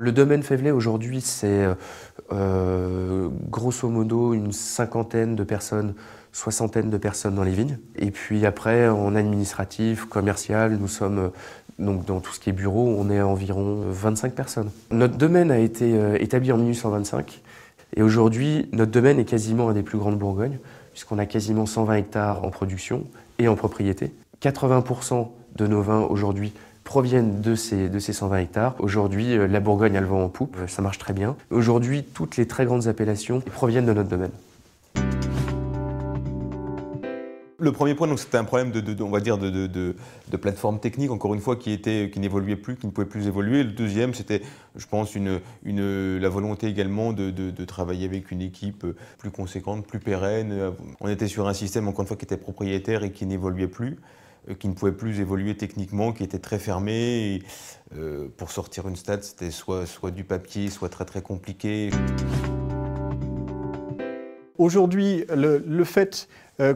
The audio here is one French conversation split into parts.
Le domaine Faiveley aujourd'hui, c'est grosso modo une cinquantaine de personnes, soixantaine de personnes dans les vignes. Et puis après, en administratif, commercial, nous sommes donc dans tout ce qui est bureau, on est à environ 25 personnes. Notre domaine a été établi en 1825 et aujourd'hui, notre domaine est quasiment un des plus grands de Bourgogne puisqu'on a quasiment 120 hectares en production et en propriété. 80% de nos vins aujourd'hui proviennent de ces 120 hectares. Aujourd'hui, la Bourgogne a le vent en poupe, ça marche très bien. Aujourd'hui, toutes les très grandes appellations proviennent de notre domaine. Le premier point, c'était un problème on va dire de plateforme technique, encore une fois, qui n'évoluait plus, qui ne pouvait plus évoluer. Le deuxième, c'était, je pense, la volonté également de travailler avec une équipe plus conséquente, plus pérenne. On était sur un système, encore une fois, qui était propriétaire et qui n'évoluait plus, qui ne pouvait plus évoluer techniquement, qui était très fermé. Et, pour sortir une stat, c'était soit du papier, soit très très compliqué. Aujourd'hui, le fait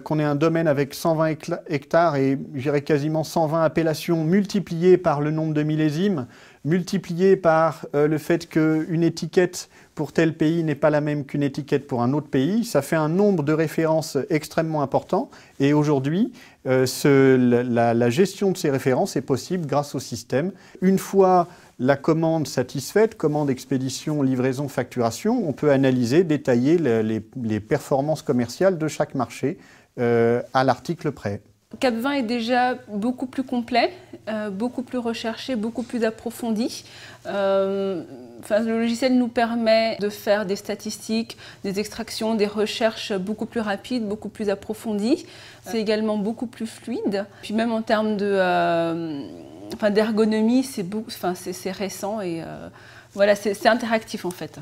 qu'on ait un domaine avec 120 hectares et je dirais quasiment 120 appellations multipliées par le nombre de millésimes, multipliées par le fait qu'une étiquette pour tel pays n'est pas la même qu'une étiquette pour un autre pays, ça fait un nombre de références extrêmement important. Et aujourd'hui, la gestion de ces références est possible grâce au système. Une fois la commande satisfaite, commande, expédition, livraison, facturation, on peut analyser, détailler les performances commerciales de chaque marché à l'article près. Cap20 est déjà beaucoup plus complet, beaucoup plus recherché, beaucoup plus approfondi. Le logiciel nous permet de faire des statistiques, des extractions, des recherches beaucoup plus rapides, beaucoup plus approfondies. C'est également beaucoup plus fluide. Puis même en termes d'ergonomie, c'est récent et voilà, c'est interactif en fait.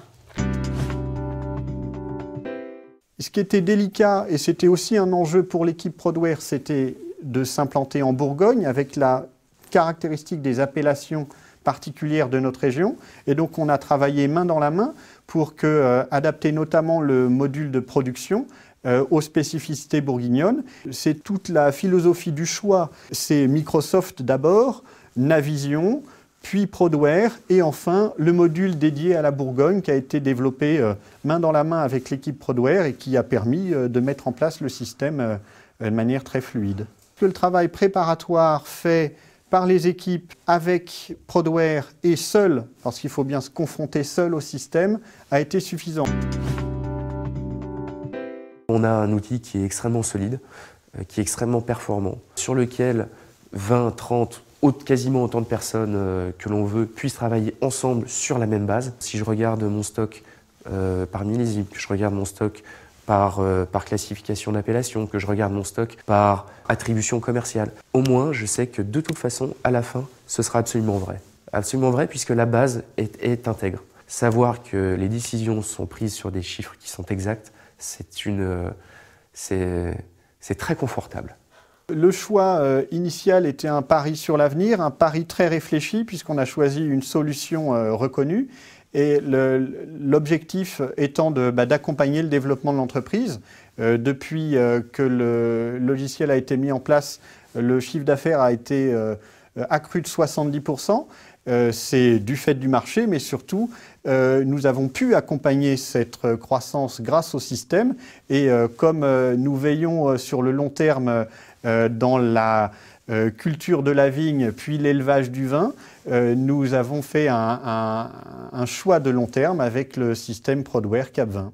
Ce qui était délicat, et c'était aussi un enjeu pour l'équipe Prodware, c'était de s'implanter en Bourgogne avec la caractéristique des appellations particulières de notre région. Et donc on a travaillé main dans la main pour adapter notamment le module de production aux spécificités bourguignonnes. C'est toute la philosophie du choix. C'est Microsoft d'abord, Navision, puis Prodware, et enfin le module dédié à la Bourgogne qui a été développé main dans la main avec l'équipe Prodware et qui a permis de mettre en place le système de manière très fluide. Le travail préparatoire fait par les équipes avec Prodware et seul, parce qu'il faut bien se confronter seul au système, a été suffisant. On a un outil qui est extrêmement solide, qui est extrêmement performant, sur lequel 20, 30, quasiment autant de personnes que l'on veut puissent travailler ensemble sur la même base. Si je regarde mon stock par millésime, que je regarde mon stock par classification d'appellation, que je regarde mon stock par attribution commerciale, au moins je sais que de toute façon, à la fin, ce sera absolument vrai. Absolument vrai puisque la base est intègre. Savoir que les décisions sont prises sur des chiffres qui sont exacts, c'est très confortable. Le choix initial était un pari sur l'avenir, un pari très réfléchi puisqu'on a choisi une solution reconnue et l'objectif étant d'accompagner le développement de l'entreprise. Depuis que le logiciel a été mis en place, le chiffre d'affaires a été accru de 70%. C'est du fait du marché, mais surtout, nous avons pu accompagner cette croissance grâce au système. Et comme nous veillons sur le long terme dans la culture de la vigne, puis l'élevage du vin, nous avons fait un choix de long terme avec le système Prodware Cap20.